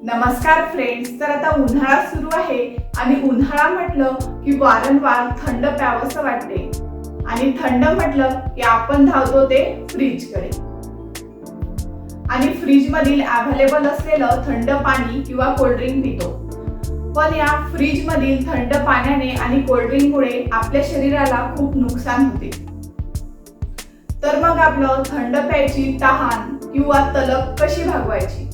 नमस्कार फ्रेंड्स. तर आता उन्हाळा सुरू आहे आणि उन्हाळा म्हटलं की वारंवार थंड प्यावंसं वाटते आणि थंड म्हटलं की आपण धावतो ते फ्रीजकडे आणि फ्रीज मधील अवेलेबल असलेलं थंड पाणी किंवा कोल्ड्रिंक पितो. पण या फ्रीज मधील थंड पाण्याने आणि कोल्ड्रिंकमुळे आपल्या शरीराला खूप नुकसान होते. तर मग आपलं थंड प्यायची तहान किंवा तलप कशी भागवायची?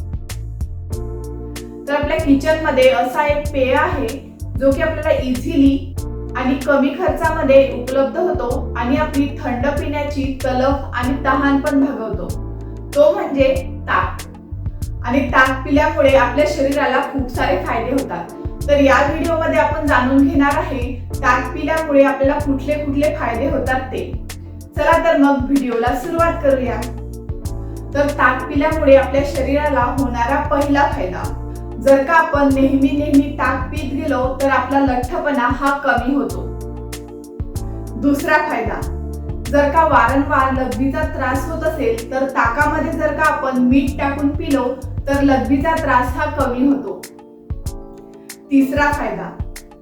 तर आपल्या किचन मध्ये असा एक पेय आहे जो की आपल्याला इझिली आणि कमी खर्चामध्ये उपलब्ध होतो आणि आपली थंड पिण्याची तलप आणि तहान पण भागवतो. तो म्हणजे ताक. आणि ताक पिल्यामुळे आपल्या शरीराला खूप सारे फायदे होतात. तर या व्हिडिओ मध्ये आपण जाणून घेणार आहे ताक पिल्यामुळे आपल्याला कुठले कुठले फायदे होतात ते. चला तर मग व्हिडिओला सुरुवात करूया. तर ताक पिल्यामुळे आपल्या शरीराला होणारा पहिला फायदा, जर का आपण नेहमी ताक पीत गेलो तर आपला लठ्ठपणा हा कमी होतो. दुसरा फायदा, जर का वारंवार लघवीचा त्रास होत असेल तर ताकामध्ये जर का आपण मीठ टाकून पिलो तर लघवीचा त्रास हा कमी होतो. तिसरा फायदा,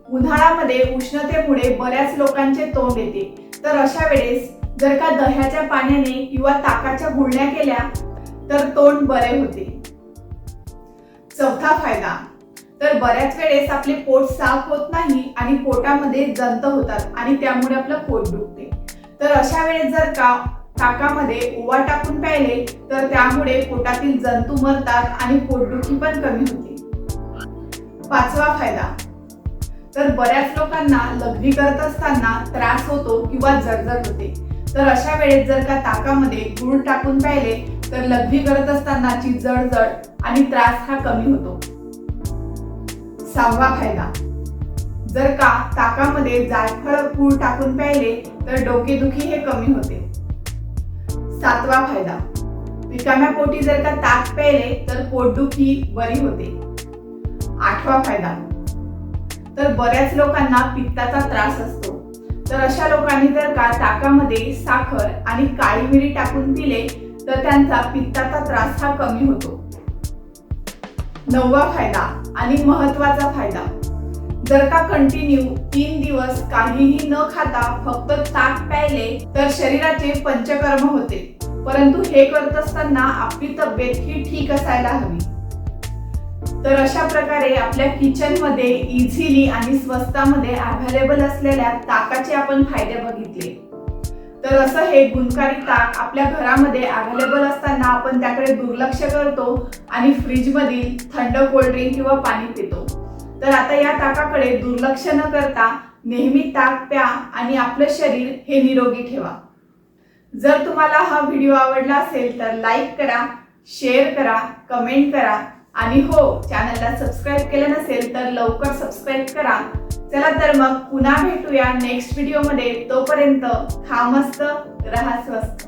उन्हाळ्यामध्ये उष्णतेमुळे बऱ्याच लोकांचे तोंड येते. तर अशा वेळेस जर का दह्याच्या पाण्याने किंवा ताकाच्या गुळण्या केल्या तर तोंड बरे होते. चौथा फायदा, तर बऱ्याच वेळेस आपले पोट साफ होत नाही आणि पोटामध्ये जंत होतात आणि त्यामुळे आपलं पोट दुखते. तर अशा वेळेस जर का ताकामध्ये ओवा टाकून प्यायले तर त्यामुळे पोटातील जंतू मरतात आणि पोटदुखी पण कमी होते. पाचवा फायदा, तर बऱ्याच लोकांना लघवी करत असताना त्रास होतो किंवा जळजळ होते. तर अशा वेळेस जर का ताकामध्ये गुळ टाकून प्यायले तर लघवी करत असतानाची जळजळ आणि त्रास हा कमी होतो. सहावा फायदा, जर का ताकामध्ये जायफळ पूड टाकून प्यायले तर डोकेदुखी हे कमी होते. सातवा फायदा, रिकाम्या पोटी जर का ताक प्यायले तर पोटदुखी बरी होते. आठवा फायदा, तर बऱ्याच लोकांना पित्ताचा त्रास असतो. तर अशा लोकांनी जर का ताकामध्ये साखर आणि काळी मिरी टाकून पिले तर त्यांचा पित्ताचा त्रास हा कमी होतो. नववा फायदा आणि महत्वाचा फायदा, जर का कंटिन्यू 3 दिवस काहीही न खाता फक्त ताक प्यायले तर शरीराचे पंचकर्म होते. परंतु हे करत असताना आपली तब्येत ही ठीक असायला हवी. तर अशा प्रकारे आपल्या किचन मध्ये इझिली आणि स्वस्तामध्ये अवेलेबल असलेल्या ताकाचे आपण फायदे बघितले. तर असं हे गुणकारी ताक आपल्या घरामध्ये अवेलेबल असताना आपण त्याकडे दुर्लक्ष करतो आणि फ्रीज मधील थंड कोल्ड्रिंक किंवा पाणी पितो. तर आता या ताकाकडे दुर्लक्ष न करता नेहमी ताक प्या आणि आपलं शरीर हे निरोगी ठेवा. जर तुम्हाला हा व्हिडिओ आवडला असेल तर लाईक करा, शेअर करा, कमेंट करा आणि हो, चॅनलला सबस्क्राईब केलं नसेल तर लवकर सबस्क्राईब करा. चला तर मग पुन्हा भेटूया नेक्स्ट व्हिडिओ मध्ये. तोपर्यंत खा मस्त, रहा स्वस्त.